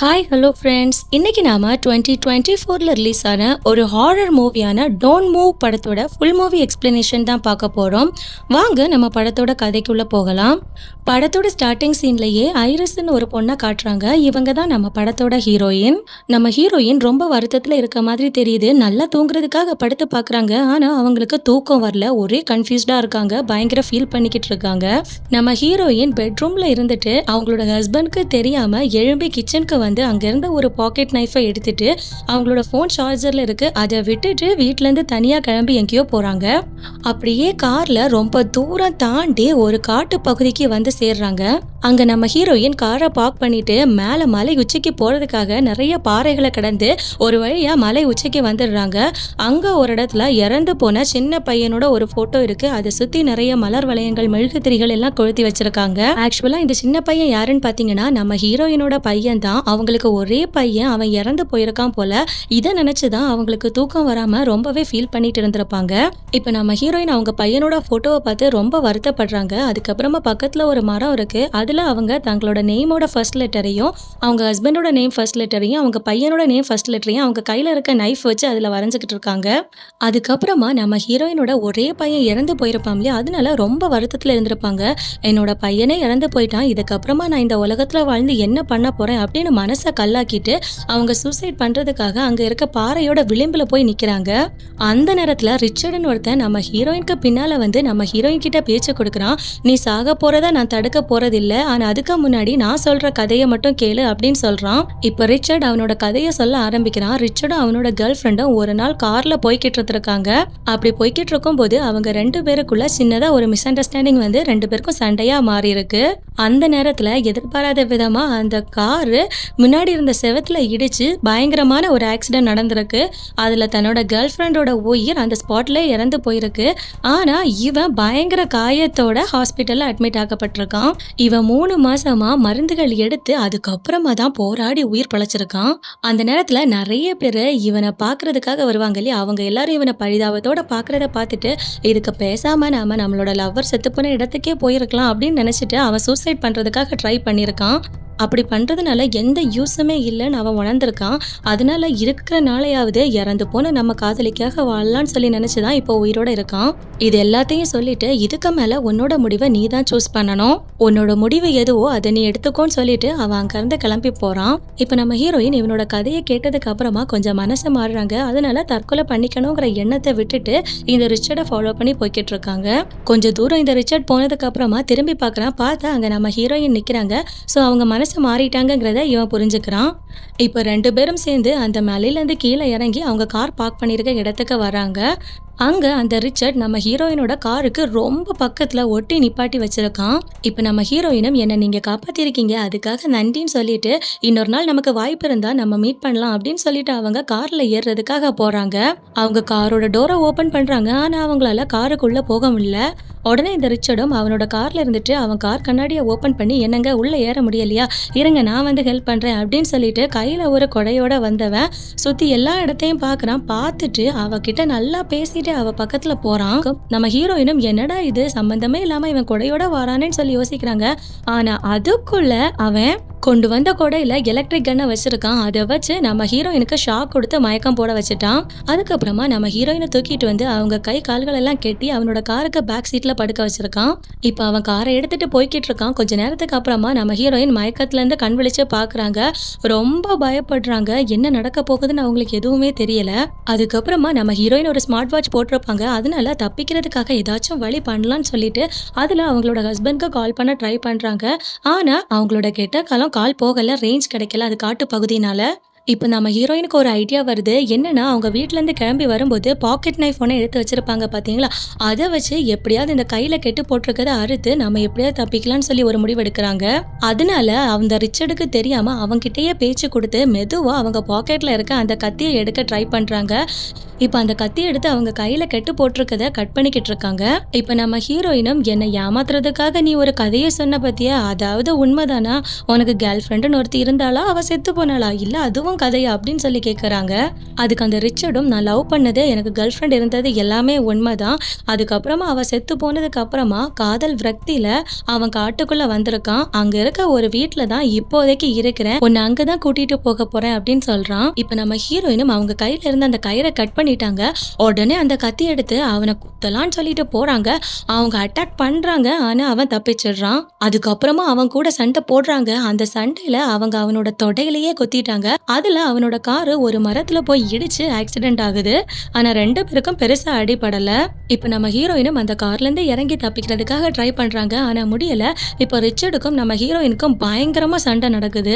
Hi hello friends, இன்னைக்கு நாம 2024ல release ஆன ஒரு ஹாரர் மூவியான டோன்ட் மூவ் படத்தோட ஃபுல் மூவி எக்ஸ்பிளனேஷன் தான் பார்க்க போறோம். வாங்க நம்ம படத்தோட கதைக்குள்ள போகலாம். படத்தோட ஸ்டார்டிங் சீன்லயே ஐரிஸ்ன்னு ஒரு பொண்ணை காட்டுறாங்க. இவங்க தான் நம்ம படத்தோட ஹீரோயின். நம்ம ஹீரோயின் ரொம்ப வருத்தத்துல இருக்க மாதிரி தெரியுது. நல்லா தூங்குறதுக்காக படுத்து பார்க்கறாங்க. ஆனா அவங்களுக்கு தூக்கம் வரல. ஒரே கன்ஃபியூஸ்டா இருக்காங்க. பயங்கர ஃபீல் பண்ணிக்கிட்டு இருக்காங்க. நம்ம ஹீரோயின் பெட்ரூம்ல இருந்துட்டு அவங்களோட ஹஸ்பண்ட்க்கு தெரியாம எழும்பி கிச்சனுக்கு வந்து அங்க இருந்த ஒரு பாக்கெட் நைஃபை எடுத்துட்டு அவங்களோட ஃபோன் சார்ஜர்ல இருக்கு அதை விட்டுட்டு வீட்ல இருந்து தனியா கிளம்பி எங்கேயோ போறாங்க. அப்படியே கார்ல ரொம்ப தூரம் தாண்டி ஒரு காட்டு பகுதிக்கு வந்து சேர்றாங்க. அங்க நம்ம ஹீரோயின் காரை பார்க் பண்ணிட்டு மேல மலை உச்சிக்கு போறதுக்காக நிறைய பாறைகளை கடந்து ஒரு வழியா மலை உச்சிக்கு வந்துடுறாங்க. அங்க ஒரு இடத்துல இறந்து போன சின்ன பையனோட ஒரு போட்டோ இருக்கு. அதை சுத்தி நிறைய மலர் வளையங்கள் மெழுகுத்திரிகள் எல்லாம் கொளுத்தி வச்சிருக்காங்க. ஆக்சுவலா இந்த சின்ன பையன் யாருன்னு பாத்தீங்கன்னா நம்ம ஹீரோயினோட பையன் தான். அவங்களுக்கு ஒரே பையன், அவன் இறந்து போயிருக்கான் போல. இதை நினைச்சுதான் அவங்களுக்கு தூக்கம் வராம ரொம்பவே ஃபீல் பண்ணிட்டு இருந்திருப்பாங்க. இப்ப நம்ம ஹீரோயின் அவங்க பையனோட போட்டோவை பார்த்து ரொம்ப வருத்தப்படுறாங்க. அதுக்கப்புறமா பக்கத்துல ஒரு மரம் இருக்கு. அதுல அவங்க தங்களோட நேமோட ஃபர்ஸ்ட் லெட்டரையும் அவங்க ஹஸ்பண்டோட நேம் ஃபர்ஸ்ட் லெட்டரையும் அவங்க பையனோட நேம் ஃபர்ஸ்ட் லெட்டரையும் அவங்க கையில இருக்க நைஃப் வச்சு அதுல வரைஞ்சுக்கிட்டு இருக்காங்க. அதுக்கப்புறமா நம்ம ஹீரோயினோட ஒரே பையன் இறந்து போயிருப்பான் இல்லையா, அதனால ரொம்ப வருத்தத்துல இருந்திருப்பாங்க. என்னோட பையனே இறந்து போயிட்டான், இதுக்கப்புறமா நான் இந்த உலகத்துல வாழ்ந்து என்ன பண்ண போறேன் அப்படின்னு மனசை கல்லாக்கிட்டு அவங்க சூசைட் பண்றதுக்காக அங்க இருக்க பாறையோட விளிம்புல போய் நிக்கிறாங்க. அந்த நேரத்துல ரிச்சர்ட்னு ஒருத்தன் நம்ம ஹீரோயினுக்கு பின்னால வந்து நம்ம ஹீரோயின் கிட்ட பேச்சு கொடுக்கறான். நீ சாக போறத நான் தடுக்க போறதில்ல, ஆனா அதுக்கு முன்னாடி நான் சொல்ற கதையை மட்டும் கேளு அப்படின்னு சொல்றான். இப்ப ரிச்சர்ட் அவனோட கதையை சொல்ல ஆரம்பிக்கிறான். ரிச்சர்டும் அவனோட கேர்ள் ஃப்ரெண்டும் ஒரு நாள் கார்ல போய்கிட்டு இருக்காங்க. அப்படி போய்கிட்டு இருக்கும் போது அவங்க ரெண்டு பேருக்குள்ள சின்னதா ஒரு மிஸ் அண்டர்ஸ்டாண்டிங் வந்து ரெண்டு பேருக்கும் சண்டையா மாறி இருக்கு. அந்த நேரத்துல எதிர்பாராத விதமா அந்த காரு முன்னாடி இருந்த செவத்துல இடிச்சு பயங்கரமான ஒரு ஆக்சிடென்ட் நடந்திருக்கு. அதுல தன்னோட கேர்ள் ஃப்ரெண்டோட உயிர் அந்த ஸ்பாட்ல இறந்து போயிருக்கு. ஆனா இவன் பயங்கர காயத்தோட ஹாஸ்பிட்டல்ல அட்மிட் ஆக்கப்பட்டிருக்கான். இவன் 3 மாசமா மருந்துகள் எடுத்து அதுக்கப்புறமா தான் போராடி உயிர் பழைச்சிருக்கான். அந்த நேரத்துல நிறைய பேரு இவனை பாக்குறதுக்காக வருவாங்க இல்லையா, அவங்க எல்லாரும் இவனை பரிதாபத்தோட பாக்குறத பார்த்துட்டு இதுக்கு பேசாம நாம நம்மளோட லவ்வர் செத்து போன இடத்துக்கே போயிருக்கலாம் அப்படின்னு நினைச்சிட்டு அவன் சூசைட் பண்றதுக்காக ட்ரை பண்ணியிருக்கான். அப்படி பண்றதுனால எந்த யூஸுமே இல்லைன்னு அவன் உணர்ந்திருக்கான். அதனால இருக்கிற நாளையாவது இறந்து போன நம்ம காதலிக்காக வாழலான்னு சொல்லி நினைச்சுதான் இப்போ உயிரோட இருக்கான். இது எல்லாத்தையும் சொல்லிட்டு இதுக்கு மேல உன்னோட முடிவை நீ தான் சூஸ் பண்ணணும், உன்னோட முடிவு எதுவோ அதை நீ எடுத்துக்கோன்னு சொல்லிட்டு அவன் அங்க இருந்து கிளம்பி போறான். இப்ப நம்ம ஹீரோயின் இவனோட கதையை கேட்டதுக்கு அப்புறமா கொஞ்சம் மனசை மாறுறாங்க. அதனால தற்கொலை பண்ணிக்கணுங்கிற எண்ணத்தை விட்டுட்டு இந்த ரிச்சர்டை ஃபாலோ பண்ணி போய்கிட்டு இருக்காங்க. கொஞ்சம் தூரம் இந்த ரிச்சர்ட் போனதுக்கு அப்புறமா திரும்பி பார்க்கறான். பார்த்தா அங்க நம்ம ஹீரோயின் நிக்கிறாங்க. ஸோ அவங்க மனசு மாறிட்டாங்கிறத இவன் புரிஞ்சுக்கிறான். இப்ப ரெண்டு பேரும் சேர்ந்து அந்த மலையில இருந்து கீழே இறங்கி அவங்க கார் பார்க் பண்ணிருக்க இடத்துக்கு வராங்க. அங்க அந்த ரிச்சர்ட் நம்ம ஹீரோயினோட காருக்கு ரொம்ப பக்கத்துல ஒட்டி நிப்பாட்டி வச்சிருக்கான். இப்ப நம்ம ஹீரோயினும் என்ன நீங்க காப்பாத்திருக்கீங்க, அதுக்காக நன்றின்னு சொல்லிட்டு இன்னொரு நாள் நமக்கு வாய்ப்பு இருந்தா நம்ம மீட் பண்ணலாம் அப்படின்னு சொல்லிட்டு அவங்க கார்ல ஏறுறதுக்காக போறாங்க. அவங்க காரோட டோரை ஓபன் பண்றாங்க. ஆனா அவங்களால காருக்குள்ள போக முடியல. உடனே இந்த ரிச்சர்டும் அவனோட கார்ல இருந்துட்டு அவன் கார் கண்ணாடியை ஓபன் பண்ணி என்னங்க உள்ள ஏற முடியலையா, இருங்க நான் வந்து ஹெல்ப் பண்றேன் அப்படின்னு சொல்லிட்டு கையில ஒரு கொடையோட வந்தவன் சுத்தி எல்லா இடத்தையும் பாக்குறான். பார்த்துட்டு அவகிட்ட நல்லா பேசிட்டு அவ பக்கத்துல போறான். நம்ம ஹீரோயினும் என்னடா இது சம்பந்தமே இல்லாம இவன் கொடையோட வரானேன்னு சொல்லி யோசிக்கிறாங்க. ஆனா அதுக்குள்ள அவன் கொண்டு வந்த கொடையில எலக்ட்ரிக் கன்னை வச்சிருக்கான். அதை வச்சு நம்ம ஹீரோயினுக்கு ஷாக் கொடுத்து மயக்கம் போட வச்சுட்டான். அதுக்கப்புறமா நம்ம ஹீரோயினை தூக்கிட்டு வந்து அவங்க கை கால்கள் எல்லாம் கெட்டி அவனோட காருக்கு பேக் சீட்ல படுக்க வச்சிருக்கான். இப்ப அவன் காரை எடுத்துட்டு போய்கிட்டு இருக்கான். கொஞ்ச நேரத்துக்கு அப்புறமா நம்ம ஹீரோயின் மயக்கத்துல இருந்து கண் விழிச்சு பாக்குறாங்க. ரொம்ப பயப்படுறாங்க. என்ன நடக்க போகுதுன்னு அவங்களுக்கு எதுவுமே தெரியல. அதுக்கப்புறமா நம்ம ஹீரோயின் ஒரு ஸ்மார்ட் வாட்ச் போட்டிருப்பாங்க. அதனால தப்பிக்கிறதுக்காக ஏதாச்சும் வழி பண்ணலாம்னு சொல்லிட்டு அதுல அவங்களோட ஹஸ்பண்ட்க்கு கால் பண்ண ட்ரை பண்றாங்க. ஆனா அவங்களோட கெட்ட காலம் கால் போகல, ரேஞ்ச் கிடைக்கல, அது காட்டு பகுதினால. இப்போ நம்ம ஹீரோயினுக்கு ஒரு ஐடியா வருது. என்னன்னா அவங்க வீட்டிலேருந்து கிளம்பி வரும்போது பாக்கெட் நைஃப் ஒன்று எடுத்து வச்சிருப்பாங்க பார்த்தீங்களா, அதை வச்சு எப்படியாவது இந்த கையில் கெட்டு போட்டிருக்கதை அறுத்து நம்ம எப்படியாவது தப்பிக்கலாம்னு சொல்லி ஒரு முடிவு எடுக்கிறாங்க. அதனால அந்த ரிச்சர்டுக்கு தெரியாமல் அவங்ககிட்டயே பேச்சு கொடுத்து மெதுவாக அவங்க பாக்கெட்டில் இருக்க அந்த கத்தியை எடுக்க ட்ரை பண்ணுறாங்க. இப்போ அந்த கத்தி எடுத்து அவங்க கையில் கெட்டு போட்டிருக்கதை கட் பண்ணிக்கிட்டு இருக்காங்க. இப்போ நம்ம ஹீரோயினும் என்னை ஏமாத்துறதுக்காக நீ ஒரு கதையை சொன்ன பத்தியா, அதாவது உண்மைதானா, உனக்கு கேர்ள் ஃப்ரெண்டுன்னு ஒருத்தி இருந்தாளா, அவள் செத்து போனாளா, இல்லை அதுவும் இதுவும் கதையா அப்படின்னு சொல்லி கேட்குறாங்க. அதுக்கு அந்த ரிச்சர்டும், நான் லவ் பண்ணது, எனக்கு கேர்ள் ஃப்ரெண்ட் இருந்தது எல்லாமே உண்மைதான். அதுக்கப்புறமா அவள் செத்து போனதுக்கு அப்புறமா காதல் விரக்தியில அவன் காட்டுக்குள்ள வந்திருக்கான். அங்க இருக்க ஒரு வீட்டில் தான் இப்போதைக்கு இருக்கிறேன், உன்னை அங்கதான் கூட்டிட்டு போக போறேன் அப்படின்னு சொல்றான். இப்ப நம்ம ஹீரோயினும் அவங்க கையில இருந்த அந்த கயிறை கட் பண்ணிட்டாங்க. உடனே அந்த கத்தி எடுத்து அவனை குத்தலான்னு சொல்லிட்டு போறாங்க. அவங்க அட்டாக் பண்றாங்க. ஆனா அவன் தப்பிச்சிடுறான். அதுக்கப்புறமா அவன் கூட சண்டை போடுறாங்க. அந்த சண்டையில அவங்க அவனோட தொடையிலேயே கொத்திட்டாங்க. அதுல அவனோட காரு ஒரு மரத்துல போய் இடிச்சு ஆக்சிடென்ட் ஆகுது. ஆனா 2 பேருக்கும் பெருசா அடிபடல. இப்ப நம்ம ஹீரோயினும் அந்த கார்ல இருந்து இறங்கி தப்பிக்கிறதுக்காக ட்ரை பண்றாங்க. ஆனா முடியல. இப்ப ரிச்சர்டுக்கும் நம்ம ஹீரோயினுக்கும் பயங்கரமா சண்டை நடக்குது.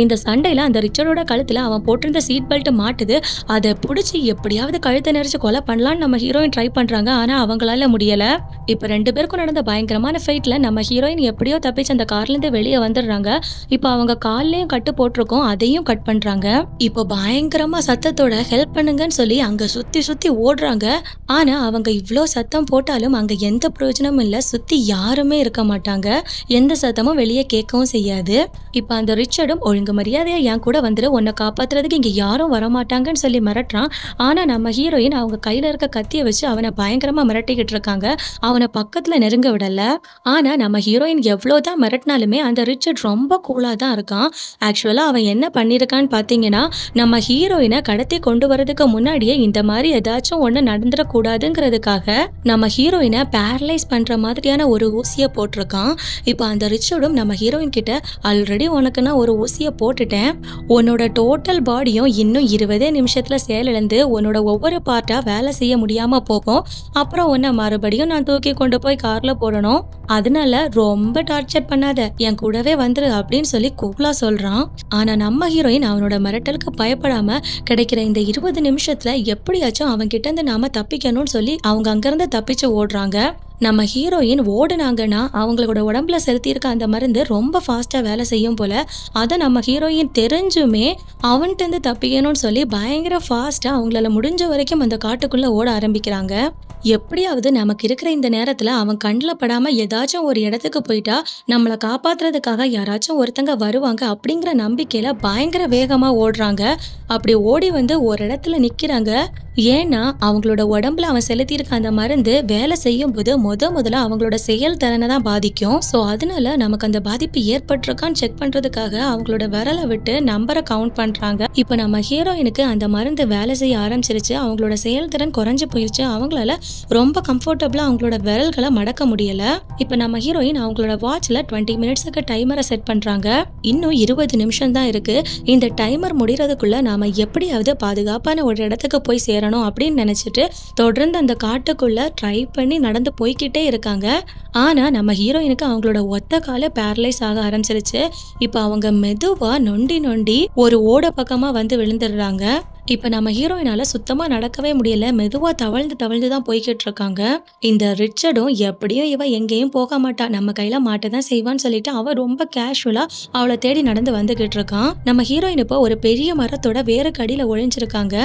இந்த சண்டையில அந்த ரிச்சர்டோட கழுத்துல அவன் போட்டிருந்த சீட் பெல்ட் மாட்டுது. அதை பிடிச்சி எப்படியாவது கழுத்தை நெரிச்சு கொலை பண்ணலான்னு நம்ம ஹீரோயின் ட்ரை பண்றாங்க. ஆனா அவங்களால முடியல. இப்ப 2 பேருக்கும் நடந்த பயங்கரமான ஃபைட்ல நம்ம ஹீரோயின் எப்படியோ தப்பிச்சு அந்த கார்ல இருந்து வெளியே வந்துடுறாங்க. இப்ப அவங்க கால்லயும் கட்டு போட்டிருக்கோம், அதையும் கட் பண்றாங்க. இப்போ பயங்கரமா சத்தத்தோட ஹெல்ப் பண்ணுங்கன்னு சொல்லி அங்க சுத்தி சுத்தி ஓடுறாங்க. ஆனா அவங்க இவ்ளோ சத்தம் போட்டாலும் அங்க எந்த பிரயோஜனமும் இல்ல. சுத்தி யாருமே இருக்க மாட்டாங்க. எந்த சத்தமும் வெளியே கேட்கவும் செய்யாது. இப்ப அந்த ரிச்சர்டும், ஒழுங்கு மரியாதையா என் கூட வந்துரு, உன்னை காப்பாத்துறதுக்கு இங்க யாரும் வரமாட்டாங்கன்னு சொல்லி மிரட்டுறான். ஆனா நம்ம ஹீரோயின் அவங்க கையில இருக்க கத்தியை வச்சு அவனை பயங்கரமா மிரட்டிக்கிட்டு இருக்காங்க. அவனை பக்கத்துல நெருங்க விடல. ஆனா நம்ம ஹீரோயின் எவ்வளவுதான் மிரட்டினாலுமே அந்த ரிச்சர்ட் ரொம்ப கூலா தான் இருக்கான். ஆக்சுவலா அவன் என்ன பண்ணிருக்கான்னு பாத்தீங்கன்னா, நம்ம ஹீரோயினை கடத்தி கொண்டு வரதுக்கு முன்னாடியே இந்த மாதிரி ஏதாச்சும் ஒண்ணு நடந்துடக்கூடாதுங்கிறதுக்காக நம்ம ஹீரோயினை பேரலைஸ் பண்ற மாதிரியான ஒரு ஊசியை போட்டிருக்கான். இப்ப அந்த ரிச்சர்டும் நம்ம ஹீரோயின் கிட்ட, ஆல்ரெடி உனக்கு நான் ஒரு ஊசியை போட்டுட்டேன், உன்னோட டோட்டல் பாடியும் இன்னும் 20 நிமிஷத்துல செயலிழந்து உன்னோட ஒவ்வொரு பார்ட்டா வேலை செய்ய முடியாம போகும். அப்புறம் உன்னை மறுபடியும் நான் தூக்கி கொண்டு போய் கார்ல போடணும். அதனால ரொம்ப டார்ச்சர் பண்ணாத, என் கூடவே வந்துரு அப்படின்னு சொல்லி கூலா சொல்றான். ஆனா நம்ம ஹீரோயின் அவனோட மிரட்டலுக்கு பயப்படாம கிடைக்கிற இந்த 20 நிமிஷத்துல எப்படியாச்சும் அவன் கிட்ட இருந்து நாம தப்பிக்கணும்னு சொல்லி அவங்க அங்கிருந்து தப்பிச்சு ஓடுறாங்க. நம்ம ஹீரோயின் ஓடுனாங்கன்னா அவங்களோட உடம்புல செலுத்தியிருக்க அந்த மருந்து ரொம்ப ஃபாஸ்டா வேலை செய்யும் போல. அதை நம்ம ஹீரோயின் தெரிஞ்சுமே அவன்கிட்ட இருந்து தப்பிக்கணும்னு சொல்லி பயங்கர ஃபாஸ்டா அவங்களால முடிஞ்ச வரைக்கும் அந்த காட்டுக்குள்ள ஓட ஆரம்பிக்கிறாங்க. எப்படியாவது நமக்கு இருக்கிற இந்த நேரத்துல அவன் கண்ணில் படாம ஏதாச்சும் ஒரு இடத்துக்கு போயிட்டா நம்மளை காப்பாத்துறதுக்காக யாராச்சும் ஒருத்தங்க வருவாங்க அப்படிங்கிற நம்பிக்கையில பயங்கர வேகமா ஓடுறாங்க. அப்படி ஓடி வந்து ஒரு இடத்துல நிக்கிறாங்க. ஏன்னா அவங்களோட உடம்புல அவன் செலுத்தியிருக்க அந்த மருந்து வேலை செய்யும் போது முதல்ல அவங்களோட செயல்திறனை தான் பாதிக்கும். ஸோ அதனால நமக்கு அந்த பாதிப்பு ஏற்பட்டிருக்கான்னு செக் பண்றதுக்காக அவங்களோட விரலை விட்டு நம்பரை கவுண்ட் பண்றாங்க. இப்போ நம்ம ஹீரோயினுக்கு அந்த மருந்து வேலை செய்ய ஆரம்பிச்சிருச்சு. அவங்களோட செயல்திறன் குறைஞ்சு போயிருச்சு. அவங்களால ரொம்ப கம்ஃபர்டபுளா அவங்களோட விரல்களை மடக்க முடியல. இப்போ நம்ம ஹீரோயின் அவங்களோட வாட்ச்ல 20 மினிட்ஸுக்கு டைமரை செட் பண்றாங்க. இன்னும் 20 நிமிஷம் தான் இருக்கு. இந்த டைமர் முடிகிறதுக்குள்ள நாம எப்படியாவது பாதுகாப்பான ஒரு இடத்துக்கு போய் சேரணும் அப்படின்னு நினைச்சிட்டு தொடர்ந்து அந்த காட்டுக்குள்ள ட்ரை பண்ணி நடந்து போய்கிட்டே இருக்காங்க. ஆனா நம்ம ஹீரோயினுக்கு அவங்களோட ஒத்த கால பேரலைஸ் ஆக ஆரம்பிச்சிருச்சு. இப்ப அவங்க மெதுவா நொண்டி ஒரு ஓட பக்கமா வந்து விழுந்துடுறாங்க. இப்ப நம்ம ஹீரோயினால சுத்தமா நடக்கவே முடியல. மெதுவா தவழ்ந்து தான் போய்கிட்டு இருக்காங்க. இந்த ரிச்சர்டும் எப்படியும் இவ எங்கேயும் போக மாட்டா, நம்ம கையில மாட்டதான் செய்வான்னு சொல்லிட்டு அவ ரொம்ப கேஷுவலா அவளை தேடி நடந்து வந்துகிட்டு இருக்கான். நம்ம ஹீரோயின் இப்போ ஒரு பெரிய மரத்தோட வேருக்கு அடியில ஒழிஞ்சிருக்காங்க.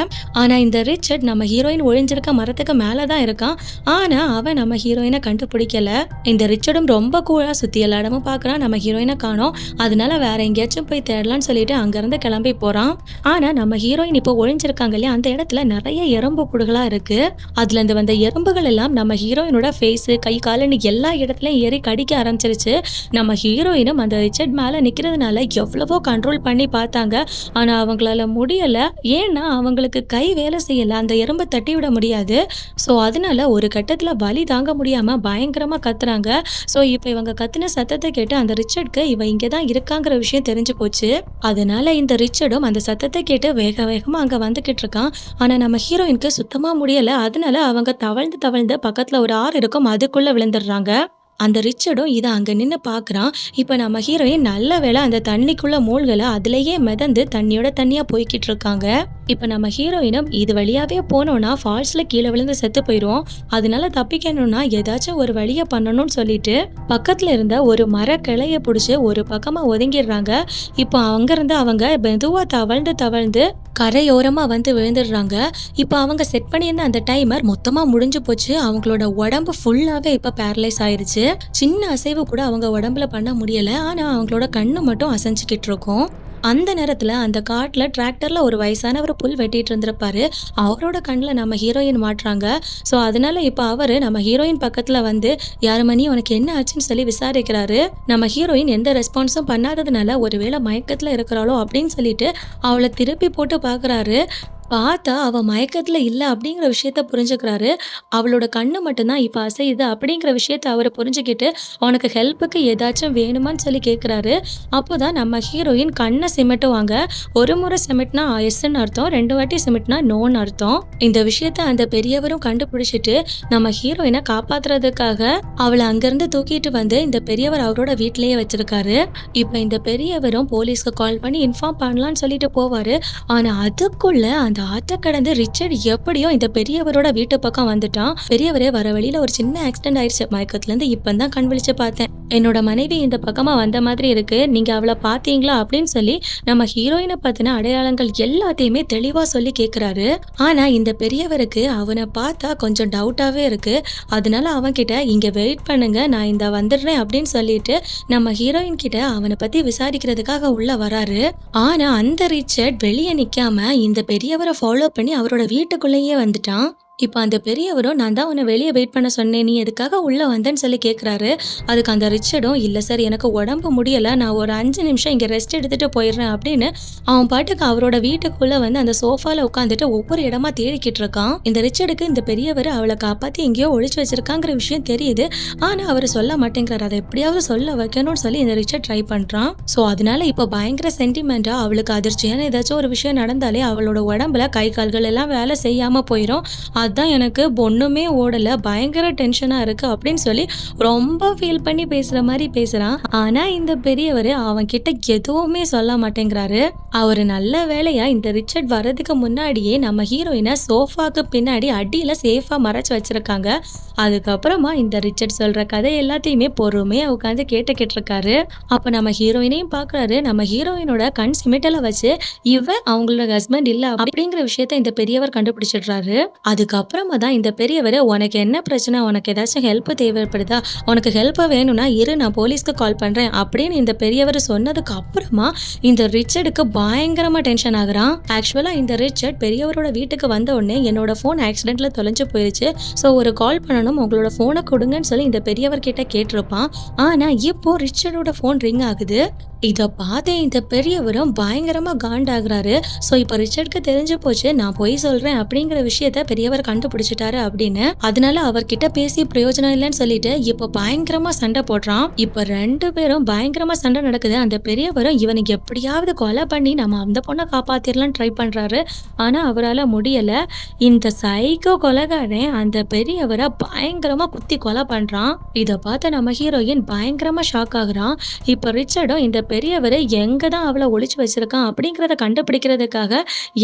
ஆனா இந்த ரிச்சர்ட் நம்ம ஹீரோயின் ஒழிஞ்சிருக்க மரத்துக்கு மேலதான் இருக்கான். ஆனா அவன் நம்ம ஹீரோயினை கண்டுபிடிக்கல. இந்த ரிச்சர்டும் ரொம்ப கூலா சுத்தி எல்லா இடமும் பாக்குறான். நம்ம ஹீரோயினை காணோம். அதனால வேற எங்கேயாச்சும் போய் தேடலான்னு சொல்லிட்டு அங்கிருந்து கிளம்பி போறான். ஆனா நம்ம ஹீரோயின் இப்போ ஒழிஞ்சிருக்காங்க இல்லையா, அந்த இடத்துல நிறைய எறும்பு புடுகளா இருக்கு. அதுல இருந்து வந்த எறும்புகள் எல்லாம் நம்ம ஹீரோயினோட ஃபேஸ், கை, காலுன்னு எல்லா இடத்துலயும் ஏறி கடிக்க ஆரம்பிச்சிருச்சு. நம்ம ஹீரோயினும் அந்த ரிச்சர்ட் மேல நிக்கிறதுனால எவ்வளவோ கண்ட்ரோல் பண்ணி பார்த்தாங்க. ஆனா அவங்களால முடியல. ஏன்னா அவங்களுக்கு கை வேலை செய்யல, அந்த எறும்பை தட்டி விட முடியாது. ஸோ அதனால ஒரு கட்டத்துல வலி தாங்க முடியாம பயங்கரமா கத்துறாங்க. ஸோ இப்போ இவங்க கத்துன சத்தத்தை கேட்டு அந்த ரிச்சர்ட்க்கு இவ இங்கதான் இருக்காங்கிற விஷயம் தெரிஞ்சு போச்சு. அதனால இந்த ரிச்சர்டும் அந்த சத்தத்தை கேட்டு வேகமா அங்க வந்துகிட்டு இருக்கான். ஆனா நம்ம ஹீரோயினுக்கு சுத்தமா முடியல. அதனால அவங்க தவழ்ந்து பக்கத்துல ஒரு ஆறு இருக்கும், அதுக்குள்ள விழுந்துடுறாங்க. அந்த ரிச்சர்டும் இதை அங்க நின்று பாக்குறான். இப்ப நம்ம ஹீரோயின் நல்ல வேளை அந்த தண்ணிக்குள்ள மூழ்கல, அதுலயே மிதந்து தண்ணியோட தண்ணியா போய்கிட்டு இருக்காங்க. இப்ப நம்ம ஹீரோயினும் இது வழியாவே போனோம்னா ஃபால்ஸ்ல கீழே விழுந்து செத்து போயிடுவோம், அதனால தப்பிக்கணும்னா ஏதாச்சும் ஒரு வழியை பண்ணணும்னு சொல்லிட்டு பக்கத்துல இருந்த ஒரு மர கிளைய பிடிச்சி ஒரு பக்கமா ஒதுங்கிடுறாங்க. இப்போ அங்கிருந்து அவங்க மெதுவா தவழ்ந்து கரையோரமா வந்து விழுந்துடுறாங்க. இப்போ அவங்க செட் பண்ணியிருந்த அந்த டைமர் மொத்தமா முடிஞ்சு போச்சு. அவங்களோட உடம்பு ஃபுல்லாவே இப்ப பேரலைஸ் ஆயிருச்சு. சின்ன அசைவு கூட அவங்க உடம்புல பண்ண முடியல. ஆனா அவங்களோட கண்ணு மட்டும் அசைஞ்சுக்கிட்டு இருக்கும். அந்த நேரத்துல அந்த காட்டுல டிராக்டர்ல ஒரு வயசானவர் புல் வெட்டிட்டு இருந்திருப்பாரு. அவரோட கண்ணுல நம்ம ஹீரோயின் மாட்றாங்க. ஸோ அதனால இப்ப அவரு நம்ம ஹீரோயின் பக்கத்துல வந்து யாருமணி உனக்கு என்ன ஆச்சுன்னு சொல்லி விசாரிக்கிறாரு. நம்ம ஹீரோயின் எந்த ரெஸ்பான்ஸும் பண்ணாததுனால ஒருவேளை மயக்கத்துல இருக்கிறாளோ அப்படின்னு சொல்லிட்டு அவளை திருப்பி போட்டு பாக்குறாரு. பார்த்தா அவ மயக்கத்துல இல்ல அப்படிங்கிற விஷயத்த புரிஞ்சுக்கிறாரு. அவளோட கண்ணு மட்டும்தான் இப்ப அசையுது அப்படிங்கிற விஷயத்த அவரு புரிஞ்சுக்கிட்டு, "உனக்கு ஹெல்ப்புக்கு ஏதாச்சும் வேணுமான்னு?" சொல்லி கேட்குறாரு. அப்போதான் நம்ம ஹீரோயின் கண்ண சிமிட்டுவாங்க. ஒரு முறை சிமிட்னா எஸ்ன்னு அர்த்தம், 2 வாட்டி சிமிட்னா நோன்னு அர்த்தம். இந்த விஷயத்த அந்த பெரியவரும் கண்டுபிடிச்சிட்டு, நம்ம ஹீரோயின காப்பாத்துறதுக்காக அவள அங்கிருந்து தூக்கிட்டு வந்து இந்த பெரியவர் அவரோட வீட்டிலேயே வச்சிருக்காரு. இப்ப இந்த பெரியவரும் போலீஸ்க்கு கால் பண்ணி இன்ஃபார்ம் பண்ணலான்னு சொல்லிட்டு போவாரு. ஆனா அதுக்குள்ள அந்த ஆத்த கடந்து ரிச்சர்ட் எப்படியோ இந்த பெரியவரோட வீட்டு பக்கம் வந்துட்டான். பெரியவரே வர வழியில ஒரு சின்ன ஆக்சிடென்ட் ஆயிடுச்சு. மயக்கத்துல இருந்து இப்பதான் கண் விழிச்சு பார்த்தேன். என்னோட மனைவி இந்த பக்கமா வந்த மாதிரி இருக்கு. நீங்க அவளை பாத்தீங்களா அப்படின்னு சொல்லி நம்ம ஹீரோயினை பத்தின அடையாளங்கள் எல்லாத்தையுமே தெளிவா சொல்லி கேக்குறாரு. ஆனா இந்த பெரியவருக்கு அவனை பார்த்தா கொஞ்சம் டவுட்டாவே இருக்கு. அதனால அவன் கிட்ட இங்க வெயிட் பண்ணுங்க, நான் இந்த வந்துடுறேன் அப்படின்னு சொல்லிட்டு நம்ம ஹீரோயின் கிட்ட அவனை பத்தி விசாரிக்கிறதுக்காக உள்ள வராரு. ஆனா அந்த ரிச்சர்ட் வெளியே நிக்காம இந்த பெரியவரை ஃபாலோ பண்ணி அவரோட வீட்டுக்குள்ளேயே வந்துட்டான். இப்ப அந்த பெரியவரும் நான் தான் உன்னை வெளியே வெயிட் பண்ண சொன்னேன், நீ எதுக்காக உள்ள வந்தேன்னு சொல்லி கேட்குறாரு. அதுக்கு அந்த ரிச்சர்டும் இல்லை சார் எனக்கு உடம்பு முடியலை, நான் ஒரு 5 நிமிஷம் இங்கே ரெஸ்ட் எடுத்துட்டு போயிடுறேன் அப்படின்னு அவன் பாட்டுக்கு அவரோட வீட்டுக்குள்ள வந்து அந்த சோஃபால உட்காந்துட்டு ஒவ்வொரு இடமா தேடிக்கிட்டு இருக்கான். இந்த ரிச்சர்டுக்கு இந்த பெரியவர் அவளை காப்பாத்தி எங்கேயோ ஒழிச்சு வச்சிருக்காங்கிற விஷயம் தெரியுது. ஆனா அவர் சொல்ல மாட்டேங்கிறார். அதை எப்படியாவது சொல்ல வைக்கணும்னு சொல்லி இந்த ரிச்சர்ட் ட்ரை பண்றான். ஸோ அதனால இப்போ பயங்கர சென்டிமெண்டா அவளுக்கு அதிர்ச்சியான ஏதாச்சும் ஒரு விஷயம் நடந்தாலே அவளோட உடம்புல கை கால்கள் எல்லாம் வேலை செய்யாம போயிடும். அதான் எனக்கு ஒண்ணுமே ஓடல, பயங்கர டென்ஷனா இருக்கு அப்படின்னு சொல்லி ரொம்ப ஃபீல் பண்ணி பேசுற மாதிரி பேசுறான். ஆனா இந்த பெரியவர் அவன் கிட்ட எதுவுமே சொல்ல மாட்டேங்கிறாரு. அவரு நல்ல வேலையா இந்த ரிச்சர்ட் வர்றதுக்கு முன்னாடியே நம்ம ஹீரோயினை சோஃபாக்கு பின்னாடி அடியில சேஃபா மறைச்சு வச்சிருக்காங்க. அதுக்கப்புறமா இந்த ரிச்சர்ட் சொல்ற கதை எல்லாத்தையுமே பொறுமையா உட்காந்து கேட்டுக்கிட்டு இருக்காரு. அப்ப நம்ம ஹீரோயினையும் பாக்குறாரு. நம்ம ஹீரோயினோட கண் சிமிட்டல வச்சு இவ அவங்களோட ஹஸ்பண்ட் இல்ல அப்படிங்கிற விஷயத்த இந்த பெரியவர் கண்டுபிடிச்சிடுறாரு. அதுக்கப்புறமா தான் இந்த பெரியவர் உனக்கு என்ன பிரச்சனை, உனக்கு ஏதாச்சும் ஹெல்ப் தேவைப்படுதா, உனக்கு ஹெல்ப் வேணும்னா இரு நான் போலீஸ்க்கு கால் பண்றேன் அப்படின்னு இந்த பெரியவர் சொன்னதுக்கு அப்புறமா இந்த ரிச்சர்டுக்கு பயங்கரமா டென்ஷன் ஆகுறான். ஆக்சுவலா இந்த ரிச்சர்ட் பெரியவரோட வீட்டுக்கு வந்த உடனே என்னோட போன் ஆக்சிடென்ட்ல தொலைஞ்சு போயிருச்சு, ஸோ ஒரு கால் பண்ணணும், உங்களோட போனை கொடுங்கன்னு சொல்லி இந்த பெரியவர் கிட்ட கேட்டிருப்பான். ஆனா இப்போ ரிச்சர்டோட போன் ரிங் ஆகுது. இதை பார்த்து இந்த பெரியவரும் பயங்கரமா காண்டாகிறாரு. ஸோ இப்போ ரிச்சர்டுக்கு தெரிஞ்சு போச்சு நான் பொய் சொல்றேன் அப்படிங்கிற விஷயத்த பெரியவர் கண்டுபிடிச்சிட்டாரு அப்படின்னு. அதனால அவர்கிட்ட பேசி பிரயோஜனம் இல்லைன்னு சொல்லிட்டு இப்போ பயங்கரமா சண்டை போடுறான். இப்போ 2 பேரும் பயங்கரமா சண்டை நடக்குது. அந்த பெரியவரும் இவனுக்கு எப்படியாவது கொலை பண்ணி நம்ம அந்த பொண்ணை காப்பாத்திரலாம்னு ட்ரை பண்றாரு. ஆனா அவரால் முடியல. இந்த சைக்கோ கொலைகாரன் அந்த பெரியவரை பயங்கரமா குத்தி கொலை பண்றான். இதை பார்த்து நம்ம ஹீரோயின் பயங்கரமா ஷாக் ஆகுறான். இப்போ ரிச்சர்டும் இந்த பெரியவர் எங்க தான் அவளை ஒளிச்சு வச்சிருக்கான் அப்படிங்கிறத கண்டுபிடிக்கிறதுக்காக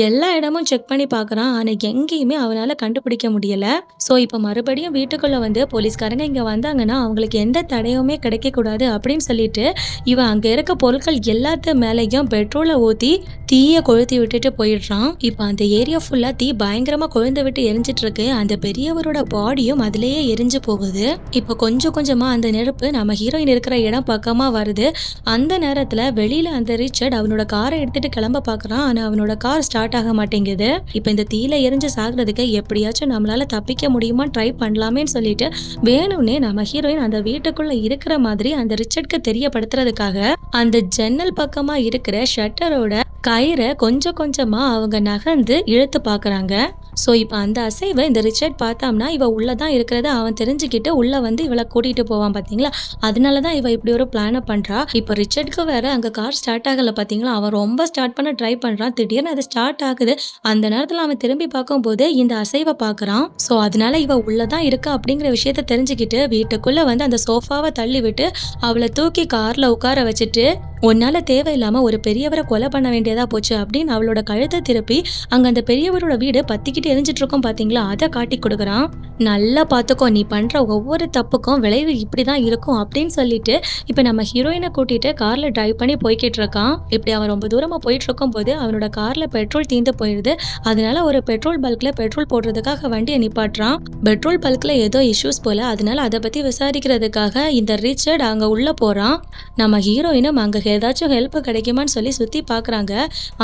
எல்லா இடமும் செக் பண்ணி பார்க்கறான். ஆனா எங்கேயுமே அவனால கண்டுபிடிக்க முடியல. ஸோ இப்போ மறுபடியும் வீட்டுக்குள்ள வந்து போலீஸ்காரங்க இங்க வந்தாங்கன்னா அவங்களுக்கு எந்த தடையுமே கிடைக்க கூடாது அப்படின்னு சொல்லிட்டு இவன் அங்க இருக்க பொருட்கள் எல்லாத்து மேலேயும் பெட்ரோலை ஊத்தி தீய கொளுத்தி விட்டுட்டு போயிடுறான். இப்போ அந்த ஏரியா ஃபுல்லா தீ பயங்கரமா கொழுந்து விட்டு எரிஞ்சிட்டு இருக்கு. அந்த பெரியவரோட பாடியும் அதுலயே எரிஞ்சு போகுது. இப்போ கொஞ்சம் கொஞ்சமா அந்த நெருப்பு நம்ம ஹீரோயின் இருக்கிற இடம் பக்கமா வருது. அந்த நேரத்துல வெளியில அந்த ரிச்சர்ட் அவனோட காரை எடுத்துட்டு கிளம்ப பாக்குறான். ஆனா அவனோட கார் ஸ்டார்ட் ஆக மாட்டேங்குது. இப்ப இந்த தீயில எரிஞ்சு சாகுறதுக்கு எப்படியாச்சும் நம்மளால தப்பிக்க முடியுமா ட்ரை பண்ணலாமேன்னு சொல்லிட்டு வேணும்னே நம்ம ஹீரோயின் அந்த வீட்டுக்குள்ள இருக்கிற மாதிரி அந்த ரிச்சர்ட்க்கு தெரியப்படுத்துறதுக்காக அந்த ஜன்னல் பக்கமா இருக்கிற ஷட்டரோட கயிறை கொஞ்சம் கொஞ்சமா அவங்க நகர்ந்து இழுத்து பாக்குறாங்க. ஸோ இப்போ அந்த அசைவை இந்த ரிச்சர்ட் பார்த்தாம்னா இவ உள்ளதான் இருக்கிறத அவன் தெரிஞ்சுக்கிட்டு உள்ள வந்து இவளை கூட்டிட்டு போவான் பாத்தீங்களா. அதனாலதான் இவ இப்படி ஒரு பிளானை பண்றா. இப்போ ரிச்சர்ட்க்கு வேற அங்க கார் ஸ்டார்ட் ஆகல பாத்தீங்களா. அவன் ரொம்ப ஸ்டார்ட் பண்ண ட்ரை பண்றான். திடீர்னு அது ஸ்டார்ட் ஆகுது. அந்த நேரத்துல அவன் திரும்பி பார்க்கும் போது இந்த அசைவை பாக்குறான். ஸோ அதனால இவ உள்ளதான் இருக்கா அப்படிங்கிற விஷயத்த தெரிஞ்சுக்கிட்டு வீட்டுக்குள்ள வந்து அந்த சோஃபாவை தள்ளி விட்டு அவளை தூக்கி கார்ல உட்கார வச்சுட்டு உன்னால தேவையில்லாம ஒரு பெரியவரை கொலை பண்ண வேண்டியதா போச்சு அப்படின்னு அவளோட கழுத்தை திருப்பி அங்க அந்த பெரியவரோட வீடு பத்திக்கிட்டு எரிஞ்சிட்டு இருக்கோம் பாத்தீங்களா, அதை காட்டி கொடுக்குறான். நல்லா பார்த்துக்கோ, நீ பண்ற ஒவ்வொரு தப்புக்கும் விளைவு இப்படிதான் இருக்கும் அப்படின்னு சொல்லிட்டு இப்ப நம்ம ஹீரோயினை கூட்டிட்டு கார்ல டிரைவ் பண்ணி போய்கிட்டு இருக்கான். இப்படி அவன் ரொம்ப தூரமா போயிட்டு இருக்கும் போது அவனோட கார்ல பெட்ரோல் தீந்து போயிடுது. அதனால ஒரு பெட்ரோல் பல்க்ல பெட்ரோல் போடுறதுக்காக வண்டியை நிப்பாட்டுறான். பெட்ரோல் பல்க்ல ஏதோ இஷ்யூஸ் போல, அதனால அதை பத்தி விசாரிக்கிறதுக்காக இந்த ரிச்சர்ட் அங்க உள்ள போறான். நம்ம ஹீரோயினும் அங்க ஏதாச்சும் ஹெல்ப் கிடைக்குமான்னு சொல்லி சுத்தி பாக்குறாங்க.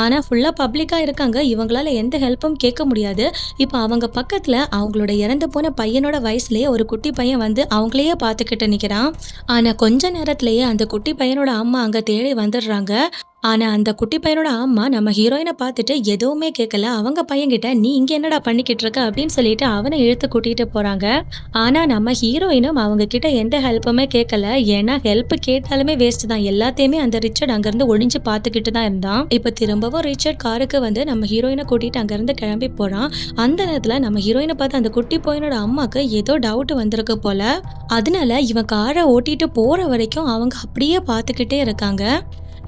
ஆனா ஃபுல்லா பப்ளிக்கா இருக்காங்க, இவங்களால எந்த ஹெல்ப்பும் கேட்க முடியாது. இப்ப அவங்க பக்கத்துல அவங்களோட இறந்து போன பையனோட வயசுலயே ஒரு குட்டி பையன் வந்து அவங்களையே பார்த்துக்கிட்டு நிக்கிறான். ஆனா கொஞ்ச நேரத்திலேயே அந்த குட்டி பையனோட அம்மா அங்க தேடி வந்துடுறாங்க. ஆனா அந்த குட்டி பையனோட அம்மா நம்ம ஹீரோயினை பார்த்துட்டு எதுவுமே கேட்கல. அவங்க பையன்கிட்ட நீ இங்க என்னடா பண்ணிக்கிட்டு இருக்க அப்படின்னு சொல்லிட்டு அவனை இழுத்து கூட்டிட்டு போறாங்க. ஆனா நம்ம ஹீரோயினும் அவங்க கிட்ட எந்த ஹெல்ப்புமே கேட்கல. ஏன்னா ஹெல்ப் கேட்டாலுமே வேஸ்ட் தான். எல்லாத்தையுமே அந்த ரிச்சர்ட் அங்கிருந்து ஒளிஞ்சு பார்த்துக்கிட்டு தான் இருந்தான். இப்ப திரும்பவும் ரிச்சர்ட் காருக்கு வந்து நம்ம ஹீரோயினை கூட்டிட்டு அங்கிருந்து கிளம்பி போறான். அந்த நேரத்துல நம்ம ஹீரோயினை பார்த்து அந்த குட்டி பையனோட அம்மாக்கு ஏதோ டவுட் வந்திருக்கு போல. அதனால இவன் காரை ஓட்டிட்டு போற வரைக்கும் அவங்க அப்படியே பார்த்துக்கிட்டே இருக்காங்க.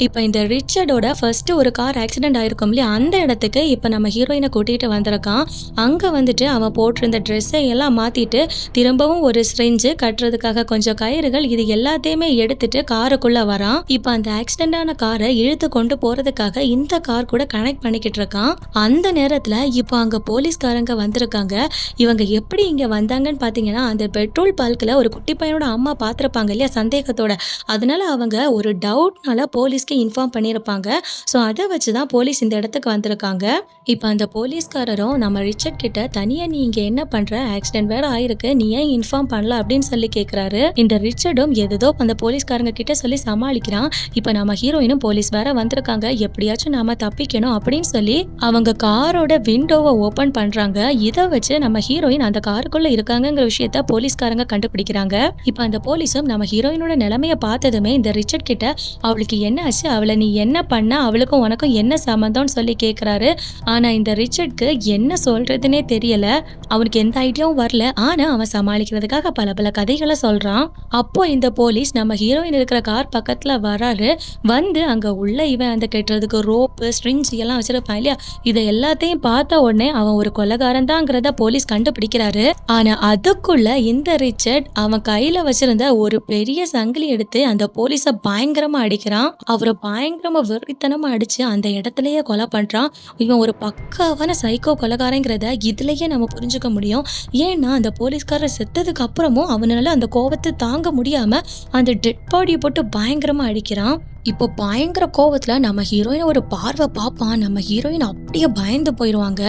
இப்போ இந்த ரிச்சர்டோட ஃபர்ஸ்ட் ஒரு கார் ஆக்சிடென்ட் ஆயிருக்கும் இல்லையா, அந்த இடத்துக்கு இப்போ நம்ம ஹீரோயினை கூட்டிகிட்டு வந்திருக்கான். அங்கே வந்துட்டு அவன் போட்டிருந்த ட்ரெஸ்ஸை எல்லாம் மாற்றிட்டு திரும்பவும் ஒரு ஸ்ரிஞ்சு கட்டுறதுக்காக கொஞ்சம் கயிறுகள் இது எல்லாத்தையுமே எடுத்துட்டு காருக்குள்ளே வரான். இப்போ அந்த ஆக்சிடென்டான காரை இழுத்து கொண்டு போகிறதுக்காக இந்த கார் கூட கனெக்ட் பண்ணிக்கிட்டு இருக்கான். அந்த நேரத்தில் இப்போ அங்கே போலீஸ்காரங்க வந்திருக்காங்க. இவங்க எப்படி இங்கே வந்தாங்கன்னு பார்த்தீங்கன்னா, அந்த பெட்ரோல் பல்கில் ஒரு குட்டி பையனோட அம்மா பார்த்துருப்பாங்க இல்லையா சந்தேகத்தோட, அதனால அவங்க ஒரு டவுட்னால போலீஸ் இன்ஃபார்ம் பண்ணியிருப்பாங்க. ஸோ அதை வச்சு தான் போலீஸ் இந்த இடத்துக்கு வந்திருக்காங்க. இப்போ அந்த போலீஸ்காரரும் நம்ம ரிச்சர்ட் கிட்ட தனியா நீ இங்கே என்ன பண்ற, ஆக்சிடென்ட் வேற ஆயிருக்கு, நீ ஏன் இன்ஃபார்ம் பண்ணல அப்படின்னு சொல்லி கேட்குறாரு. இந்த ரிச்சர்டும் எதோ அந்த போலீஸ்காரங்க கிட்ட சொல்லி சமாளிக்கிறான். இப்போ நம்ம ஹீரோயினும் போலீஸ் வேற வந்திருக்காங்க, எப்படியாச்சும் நாம தப்பிக்கணும் அப்படின்னு சொல்லி அவங்க காரோட விண்டோவை ஓப்பன் பண்றாங்க. இதை வச்சு நம்ம ஹீரோயின் அந்த காருக்குள்ள இருக்காங்கிற விஷயத்த போலீஸ்காரங்க கண்டுபிடிக்கிறாங்க. இப்போ அந்த போலீஸும் நம்ம ஹீரோயினோட நிலைமையை பார்த்ததுமே இந்த ரிச்சர்ட் கிட்ட அவளுக்கு என்ன அவளை நீ என்ன பண்ண, அவளுக்கும் உனக்கும் என்ன சம்மந்தம்னு சொல்லி கேட்கிறாரு. ஆனா இந்த ரிச்சர்ட்க்கு என்ன சொல்றதுன்னே தெரியல. அவனுக்கு எந்த ஐடியாவும் வரல. ஆனா அவன் சமாளிக்கிறதுக்காக பல பல கதைகளை சொல்றான். அப்போ இந்த போலீஸ் நம்ம ஹீரோயின் இருக்கிற கார் பக்கத்துல வராரு. வந்து அங்க உள்ள இவன் அந்த கெட்டுறதுக்கு ரோப்பு ஸ்ட்ரிங்ஸ் எல்லாம் வச்சிருப்பான் இல்லையா, இதை எல்லாத்தையும் பார்த்த உடனே அவன் ஒரு கொலைகாரன் தாங்கிறத போலீஸ் கண்டுபிடிக்கிறாரு. ஆனா அதுக்குள்ள இந்த ரிச்சர்ட் அவன் கையில வச்சிருந்த ஒரு பெரிய சங்கிலி எடுத்து அந்த போலீஸ பயங்கரமா அடிக்கிறான். அவரை பயங்கரமா வெறித்தனமா அடிச்சு அந்த இடத்துலயே கொலை பண்றான். இவன் ஒரு பக்காவான சைக்கோ கொலைகாரங்கிறத இதுலயே நம்ம புரிஞ்சுக்க முடியும். ஏன்னா அந்த போலீஸ்காரர் செத்ததுக்கு அப்புறமும் அவனால அந்த கோபத்தை தாங்க முடியாம அந்த டெட் பாடியை போட்டு பயங்கரமா அடிக்கிறான். இப்போ பயங்கர கோவத்துல நம்ம ஹீரோயின் ஒரு பார்வை பார்ப்பான். நம்ம ஹீரோயின் அப்படியே பயந்து போயிடுவாங்க.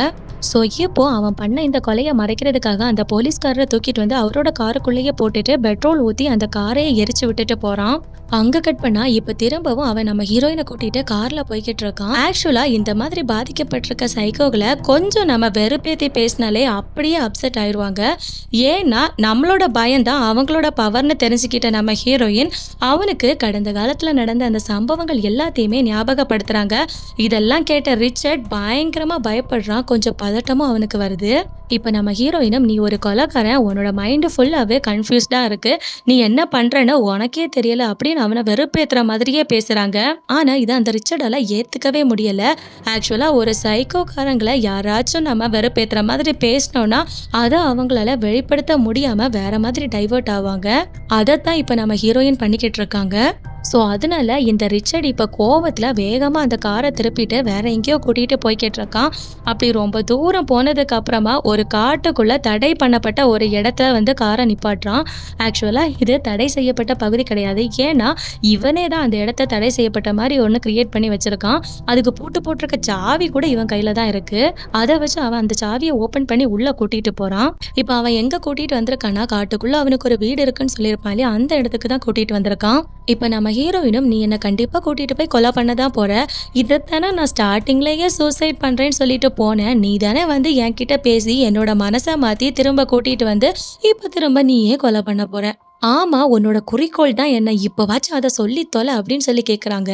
ஸோ இப்போ அவன் பண்ண இந்த கொலையை மறைக்கிறதுக்காக அந்த போலீஸ்காரரை தூக்கிட்டு வந்து அவரோட காருக்குள்ளேயே போட்டுட்டு பெட்ரோல் ஊற்றி அந்த காரையை எரிச்சு விட்டுட்டு போறான். அங்க கட் பண்ணா இப்ப திரும்பவும் அவன் நம்ம ஹீரோயினை கூட்டிட்டு கார்ல போய்கிட்டு இருக்கான். ஆக்சுவலா இந்த மாதிரி பாதிக்கப்பட்டிருக்க சைக்கோகளை கொஞ்சம் நம்ம வெறுப்பேத்தி பேசினாலே அப்படியே அப்செட் ஆயிடுவாங்க. ஏன்னா நம்மளோட பயம்தான் அவங்களோட பவர்னு தெரிஞ்சுக்கிட்ட நம்ம ஹீரோயின் அவனுக்கு கடந்த காலத்துல நடந்த அந்த சம்பவங்கள் எல்லாத்தையுமே ஞாபகப்படுத்துறாங்க. இதெல்லாம் கேட்ட ரிச்சர்ட் பயங்கரமா பயப்படுறான். கொஞ்சம் பதட்டமும் அவனுக்கு வருது. இப்போ நம்ம ஹீரோயினும் நீ ஒரு கொலைக்காரன், உன்னோட மைண்டு ஃபுல்லாகவே கன்ஃபியூஸ்டாக இருக்கு, நீ என்ன பண்ணுறன்னு உனக்கே தெரியல அப்படின்னு அவனை வெறுப்பேற்றுற மாதிரியே பேசுகிறாங்க. ஆனால் இதை அந்த ரிச்சர்டால் ஏற்றுக்கவே முடியலை. ஆக்சுவலாக ஒரு சைக்கோக்காரங்களை யாராச்சும் நம்ம வெறுப்பேற்றுற மாதிரி பேசினோன்னா அதை அவங்களால வெளிப்படுத்த முடியாமல் வேற மாதிரி டைவர்ட் ஆவாங்க. அதைத்தான் இப்போ நம்ம ஹீரோயின் பண்ணிக்கிட்டு இருக்காங்க. ஸோ அதனால இந்த ரிச்சர்ட் இப்போ கோவத்தில் வேகமாக அந்த காரை திருப்பிட்டு வேற எங்கேயோ கூட்டிகிட்டு போய்கிட்டு இருக்கான். அப்படி ரொம்ப தூரம் போனதுக்கு அப்புறமா ஒரு காட்டுக்குள்ள தடை பண்ணப்பட்ட ஒரு இடத்துல வந்து காரை நிப்பாட்டுறான். ஆக்சுவலாக இது தடை செய்யப்பட்ட பகுதி கிடையாது. ஏன்னா இவனே தான் அந்த இடத்த தடை செய்யப்பட்ட மாதிரி ஒன்று கிரியேட் பண்ணி வச்சிருக்கான். அதுக்கு பூட்டு போட்டிருக்க சாவி கூட இவன் கையில தான் இருக்கு. அதை வச்சு அவன் அந்த சாவியை ஓப்பன் பண்ணி உள்ள கூட்டிட்டு போறான். இப்போ அவன் எங்க கூட்டிட்டு வந்திருக்கான்னா காட்டுக்குள்ள அவனுக்கு ஒரு வீடு இருக்குன்னு சொல்லியிருப்பான் இல்லையா, அந்த இடத்துக்கு தான் கூட்டிட்டு வந்திருக்கான். இப்போ நம்ம ஹீரோயினும் நீ என்ன கண்டிப்பா கூட்டிட்டு போய் கொலை பண்ணதான் போற, இதைத்தானே நான் ஸ்டார்டிங்லயே சூசைட் பண்றேன்னு சொல்லிட்டு போனேன், நீ தானே வந்து என்கிட்ட பேசி என்னோட மனசை மாத்தி திரும்ப கூட்டிட்டு வந்து இப்ப திரும்ப நீயே கொலை பண்ண போற, ஆமா, உன்னோட குறிக்கோள் தான் என்ன. இப்பவாச்சும் அத சொல்லி தொல அப்படின்னு சொல்லி கேட்குறாங்க.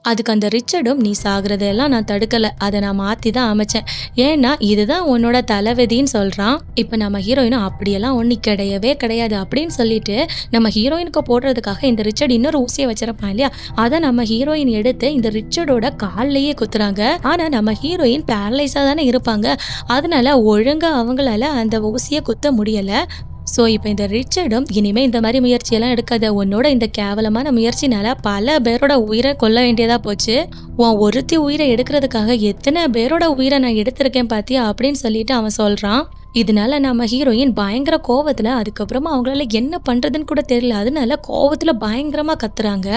அதுக்கு அந்த ரிச்சர்டும், "நீ சாகுறதெல்லாம் நான் தடுக்கல. அத நான் மாத்தி தான் அமைச்சேன். ஏன்னா, இதுதான் உன்னோட தலைவிதின்னு" சொல்றான். இப்ப நம்ம ஹீரோயினும், "அப்படியெல்லாம் ஒண்ணும் கிடையவே கிடையாது" அப்படின்னு சொல்லிட்டு, நம்ம ஹீரோயினுக்கு போடுறதுக்காக இந்த ரிச்சர்ட் இன்னொரு ஊசிய வச்சிருப்பான் இல்லையா? அத நம்ம ஹீரோயின் எடுத்து இந்த ரிச்சர்டோட கால்லயே குத்துறாங்க. ஆனா, நம்ம ஹீரோயின் பேரலைஸா தானே இருப்பாங்க. அதனால ஒழுங்கா அவங்களால அந்த ஊசிய குத்த முடியல. ஸோ, இப்ப இந்த ரிச்சர்டும், "இனிமே இந்த மாரி முயற்சியெல்லாம் எடுக்காத. உன்னோட இந்த கேவலமான முயற்சினால பல பேரோட உயிர கொல்ல வேண்டியதா போச்சு. உன் ஒருத்தி உயிர எடுக்கிறதுக்காக எத்தன பேரோட உயிர நான் எடுத்திருக்கேன் பாத்தியா?" அப்படின்னு சொல்லிட்டு அவன் சொல்றான். இதனால நம்ம ஹீரோயின் பயங்கர கோவத்துல, அதுக்கப்புறமா அவங்களால என்ன பண்றதுன்னு கூட தெரியல. அதனால கோவத்துல பயங்கரமா கத்துறாங்க.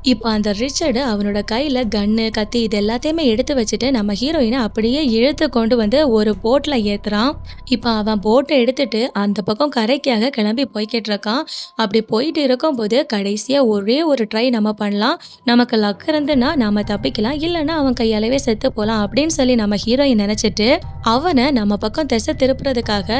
இப்ப அந்த ரிச்சர்டு அவனோட கையில கன்னு, கத்தி இது எல்லாத்தையுமே எடுத்து வச்சுட்டு நம்ம ஹீரோயின அப்படியே இழுத்து கொண்டு வந்து ஒரு போட்ல ஏத்துறான். இப்ப அவன் போட்ட எடுத்துட்டு அந்த பக்கம் கரைக்காக கிளம்பி போய்க்கிட்டு இருக்கான். அப்படி போயிட்டு இருக்கும்போது கடைசியா ஒரே ஒரு ட்ரை நம்ம பண்ணலாம். நமக்கு லக் இருந்துன்னா நாம தப்பிக்கலாம். இல்லன்னா அவன் கையாலவே செத்து போலாம் அப்படின்னு சொல்லி நம்ம ஹீரோயின் நினைச்சிட்டு அவன நம்ம பக்கம் திசை திருப்புறதுக்காக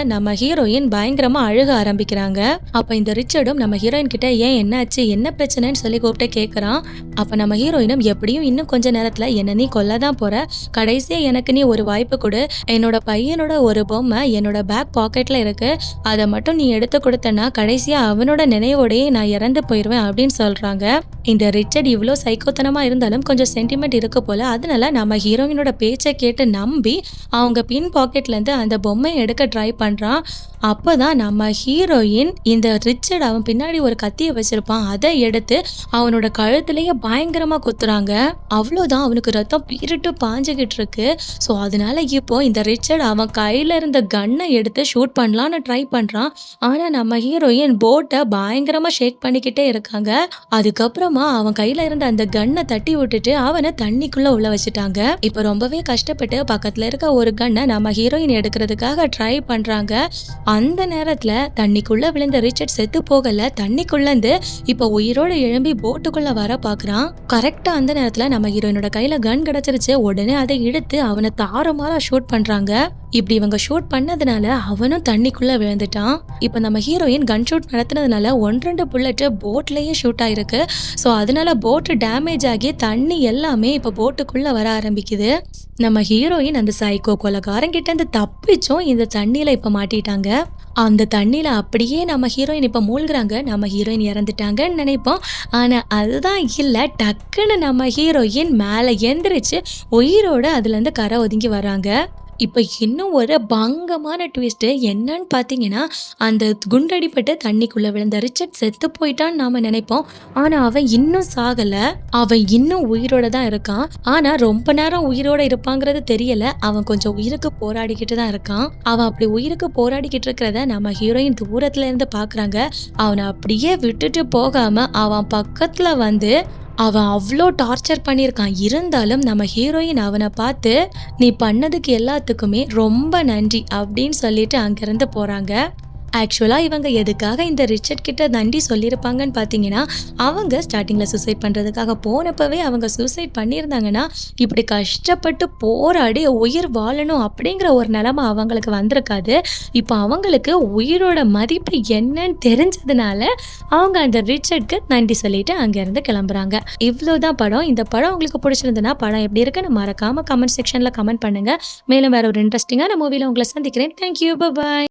நம்ம ஹீரோயின் பயங்கரமா அழுக ஆரம்பிக்கிறாங்க. அப்ப இந்த ரிச்சர்டும் நம்ம ஹீரோயின் கிட்ட, "ஏன் என்னாச்சு? என்ன பிரச்சனைன்னு?" சொல்லி கூப்பிட்டு கேட்குறான். அப்ப நம்ம ஹீரோயினும், "எப்படியும் இன்னும் கொஞ்ச நேரத்துல என்ன நீ கொல்லதான் போற. கடைசியா எனக்கு நீ ஒரு வாய்ப்பு கொடு. என்னோட பையனோட ஒரு பொம்மை என்னோட பேக் பாக்கெட்ல இருக்கு. அதை மட்டும் நீ எடுத்து கொடுத்தன்னா கடைசியா அவனோட நினைவோடையே நான் இறந்து போயிருவேன்" அப்படின்னு சொல்றாங்க. இந்த ரிச்சர்ட் இவ்வளோ சைக்கோத்தனமா இருந்தாலும் கொஞ்சம் சென்டிமெண்ட் இருக்கு போல. அதனால நம்ம ஹீரோயினோட பேச்சை கேட்டு நம்பி அவங்க பின் பாக்கெட்லேருந்து அந்த பொம்மையை எடுக்க ட்ரை பண்ணுறான். அப்போதான் நம்ம ஹீரோயின் இந்த ரிச்சர்ட் அவன் பின்னாடி ஒரு கத்தியை வச்சிருப்பான். அதை எடுத்து அவனோட கழுத்துலேயே பயங்கரமாக குத்துறாங்க. அவ்வளோதான், அவனுக்கு ரத்தம் பீரிட்டு பாஞ்சுக்கிட்டு இருக்கு. ஸோ அதனால இப்போ இந்த ரிச்சர்ட் அவன் கையில் இருந்த கன்னை எடுத்து ஷூட் பண்ணலான்னு ட்ரை பண்ணுறான். ஆனால் நம்ம ஹீரோயின் போட்டை பயங்கரமாக ஷேக் பண்ணிக்கிட்டே இருக்காங்க. அதுக்கப்புறமா அவன் கையில் இருந்த அந்த கன்னை தட்டி விட்டுட்டு அவனை தண்ணிக்குள்ளே உள்ள வச்சுட்டாங்க. இப்போ ரொம்பவே கஷ்டப்பட்டு பக்கத்தில் இருக்க ஒரு கன்னை நம்ம ஹீரோயின் எடுக்கிறதுக்காக ட்ரை பண்ணுறாங்க. அந்த நேரத்துல தண்ணிக்குள்ள விழுந்த ரிச்சர்ட் செத்து போகல, தண்ணிக்குள்ளேருந்து இப்ப உயிரோட எழும்பி போட்டுக்குள்ள வர பாக்குறான். கரெக்டா அந்த நேரத்துல நம்ம ஹீரோயினோட கையில கன் கிடைச்சிருச்சு. உடனே அதை எடுத்து அவனை தாறுமாறா ஷூட் பண்றாங்க. இப்படி இவங்க ஷூட் பண்ணதுனால அவனும் தண்ணிக்குள்ள விழுந்துட்டான். இப்ப நம்ம ஹீரோயின் கன் ஷூட் நடத்தினதுனால 1-2 புல்லட் போட்லயே ஷூட் ஆயிருக்கு. ஸோ அதனால போட்டு டேமேஜ் ஆகி தண்ணி எல்லாமே இப்ப போட்டுக்குள்ள வர ஆரம்பிக்குது. நம்ம ஹீரோயின் அந்த சைக்கோ கொலைகாரங்கிட்ட இருந்து தப்பிச்சும் இந்த தண்ணியில இப்ப மாட்டிட்டாங்க. அந்த தண்ணியில அப்படியே நம்ம ஹீரோயின் இப்ப மூழ்குறாங்க. நம்ம ஹீரோயின் இறந்துட்டாங்கன்னு நினைப்போம். ஆனா அதுதான் இல்ல. டக்குன்னு நம்ம ஹீரோயின் மேல எந்திரிச்சு உயிரோட அதுல இருந்து கரை ஒதுங்கி வராங்க. இப்ப இன்னும் ஒரு பங்கமான ட்விஸ்ட் என்னன்னு பாத்தீங்கன்னா, அந்த குண்டடிப்பட்டு தண்ணிக்குள்ள விழுந்த ரிச்சர்ட் செத்து போயிட்டான்னு நாம நினைப்போம். ஆனா அவன் இன்னும் சாகல. அவன் இன்னும் உயிரோட தான் இருக்கான். ஆனா ரொம்ப நேரம் உயிரோட இருப்பாங்கிறது தெரியல. அவன் கொஞ்சம் உயிருக்கு போராடிக்கிட்டு தான் இருக்கான். அவன் அப்படி உயிருக்கு போராடிக்கிட்டு இருக்கிறத நம்ம ஹீரோயின் தூரத்துல இருந்து பாக்குறாங்க. அவனை அப்படியே விட்டுட்டு போகாம அவன் பக்கத்துல வந்து அவன் அவ்வளோ டார்ச்சர் பண்ணியிருக்கான். இருந்தாலும் நம்ம ஹீரோயின் அவனை பார்த்து, "நீ பண்ணதுக்கு எல்லாத்துக்குமே ரொம்ப நன்றி" அப்படின்னு சொல்லிட்டு அங்கிருந்து போறாங்க. ஆக்சுவலா இவங்க எதுக்காக இந்த ரிச்சர்ட் கிட்ட நன்றி சொல்லியிருப்பாங்கன்னு பார்த்தீங்கன்னா, அவங்க ஸ்டார்டிங்ல சூசைட் பண்றதுக்காக போனப்பவே அவங்க சூசைட் பண்ணியிருந்தாங்கன்னா, இப்படி கஷ்டப்பட்டு போராடி உயிர் வாழணும் அப்படிங்கிற ஒரு நிலைமை அவங்களுக்கு வந்திருக்காது. இப்போ அவங்களுக்கு உயிரோட மதிப்பு என்னன்னு தெரிஞ்சதுனால அவங்க அந்த ரிச்சர்ட்க்கு நன்றி சொல்லிட்டு அங்கேருந்து கிளம்புறாங்க. இவ்வளோதான் படம். இந்த படம் உங்களுக்கு பிடிச்சிருந்ததுன்னா படம் எப்படி இருக்குன்னு மறக்காம கமெண்ட் செக்ஷன்ல கமெண்ட் பண்ணுங்க. மேலும் வேற ஒரு இன்ட்ரெஸ்டிங்கான மூவில உங்களை சந்திக்கிறேன். Thank you, by.